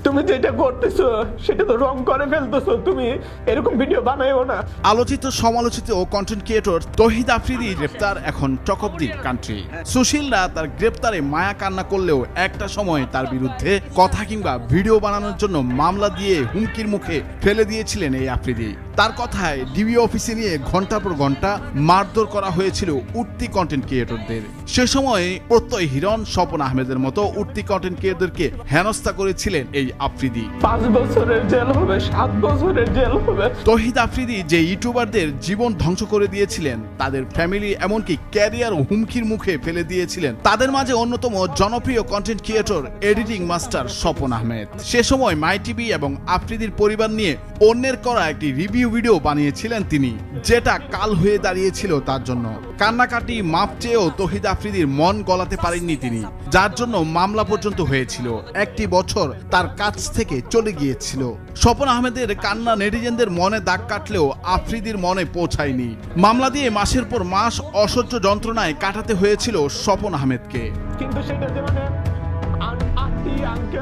তুমি যেটা করতেছো সেটা তো রং করে ফেলতেছো, তুমি এরকম ভিডিও বানাইও না। আলোচিত সমালোচিত ও কন্টেন্ট ক্রিয়েটর তৌহিদ আফ্রিদি গ্রেপ্তার এখন টক অফ দি কান্ট্রি। সুশীলরা তার গ্রেপ্তারে মায়া কান্না করলেও একটা সময় তার বিরুদ্ধে কথা কিংবা ভিডিও বানানোর জন্য মামলা দিয়ে হুমকির মুখে ফেলে দিয়েছিলেন এই আফ্রিদি। তার কথায় ডিবি অফিসে নিয়ে ঘন্টার পর ঘন্টা মারধর করা হয়েছিল উঠতি কন্টেন্ট ক্রিয়েটরদের। সে সময় প্রত্যয় হিরণ, স্বপন আহমেদের মতো উঠতি কন্টেন্ট ক্রিয়েটরদেরকে হেনস্থা করেছিলেন এই আফ্রিদি। 5 বছরের জেল হবে, 7 বছরের জেল হবে। তৌহিদ আফ্রিদি যে ইউটিউবারদের জীবন ধ্বংস করে দিয়েছিলেন, তাদের ফ্যামিলি এমনকি ক্যারিয়ার হুমকির মুখে ফেলে দিয়েছিলেন, তাদের মাঝে অন্যতম জনপ্রিয় content creator editing master Swapan Ahmed. সে সময় মাই টিভি এবং আফ্রিদির পরিবার নিয়ে অন্যের করা একটি রিভিউ ভিডিও বানিয়েছিলেন তিনি, যেটা কাল হয়ে দাঁড়িয়েছিল তার জন্য। কান্নাকাটি মাপ চেয়েও তৌহিদ আফ্রিদির মন গলাতে পারেননি তিনি, যার জন্য মামলা পর্যন্ত হয়েছিল। 1 বছর তার কাছ থেকে চলে গিয়েছিল। স্বপন আহমেদের কান্না নেটিজেনদের মনে দাগ কাটলেও আফ্রিদির মনে পৌঁছায়নি। মামলা দিয়ে মাসের পর মাস অসহ্য যন্ত্রণায় কাটাতে হয়েছিল স্বপন আহমেদকে। কিন্তু সেটা যে মানে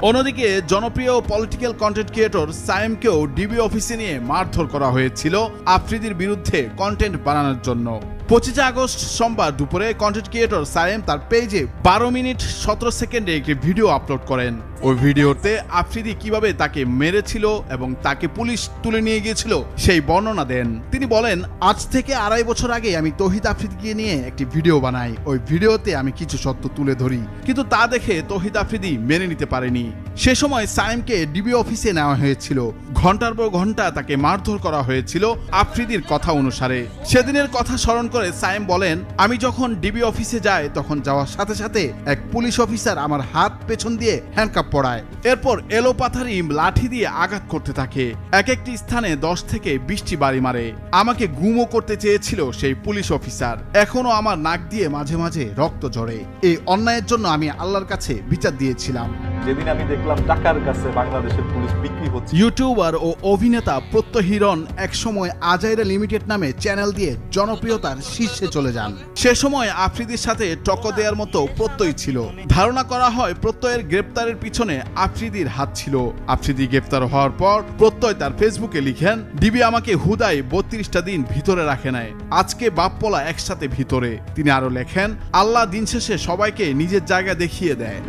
অন্যদিকে জনপ্রিয় পলিটিক্যাল কন্টেন্ট ক্রিয়েটর সায়েমকেও ডিবি অফিসে নিয়ে মারধর করা হয়েছিল আফ্রিদির বিরুদ্ধে কন্টেন্ট বানানোর জন্য। 25 আগস্ট সোমবার দুপুরে কন্টেন্ট ক্রিয়েটর সায়েম তার পেজে 12 মিনিট 17 সেকেন্ডে একটি ভিডিও আপলোড করেন। ওই ভিডিওতে আফ্রিদি কিভাবে তাকে মেরেছিল এবং তাকে পুলিশ তুলে নিয়ে গিয়েছিল সেই বর্ণনা দেন। তিনি বলেন, আজ থেকে 2.5 বছর আগে আমি তৌহিদ আফ্রিদিকে নিয়ে একটি ভিডিও বানাই। ওই ভিডিওতে আমি কিছু সত্য তুলে ধরি, কিন্তু তা দেখে তৌহিদ আফ্রিদি মেনে নিতে পারেনি। সে সময় সায়েমকে ডিবি অফিসে নেওয়া হয়েছিল। ঘন্টার পর ঘন্টা তাকে মারধর করা হয়েছিল আফ্রিদির কথা অনুসারে। সেদিনের কথা স্মরণ করে সায়েম বলেন, আমি যখন ডিবি অফিসে যাই তখন যাওয়ার সাথে সাথে এক পুলিশ অফিসার আমার হাত পেছন দিয়ে হ্যান্ডকাপ পড়ায়। এরপর এলোপাথারি লাঠি দিয়ে আঘাত করতে থাকে। এক একটি স্থানে 10 থেকে 20টি বাড়ি মারে। আমাকে গুমও করতে চেয়েছিল সেই পুলিশ অফিসার। এখনো আমার নাক দিয়ে মাঝে মাঝে রক্ত ঝরে। এই অন্যায়ের জন্য আমি আল্লাহর কাছে বিচার দিয়েছিলাম। যেদিন আমি দেখলাম টাকার কাছে বাংলাদেশের পুলিশ বিক্রি হচ্ছে। ইউটিউবার ও অভিনেতা প্রত্যয় হিরণ একসময় আজাইরা লিমিটেড নামে চ্যানেল দিয়ে জনপ্রিয়তার শীর্ষে চলে যান। সে সময় আফ্রিদির সাথে টক্কর দেওয়ার মতো প্রত্যয় ছিল। ধারণা করা হয় প্রত্যয়ের গ্রেপ্তারের পিছনে আফ্রিদির হাত ছিল। আফ্রিদি গ্রেপ্তার হওয়ার পর প্রত্যয় তার ফেসবুকে লিখেন, ডিবি আমাকে হুদায় 32টা দিন ভিতরে রাখে নাই, আজকে বাপ্পলা একসাথে ভিতরে। তিনি আরো লেখেন, আল্লাহ দিন শেষে সবাইকে নিজের জায়গা দেখিয়ে দেয়।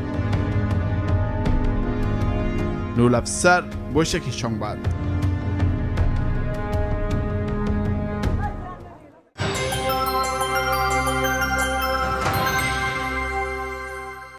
নুরুল আফসার, বৈশাখী সংবাদ।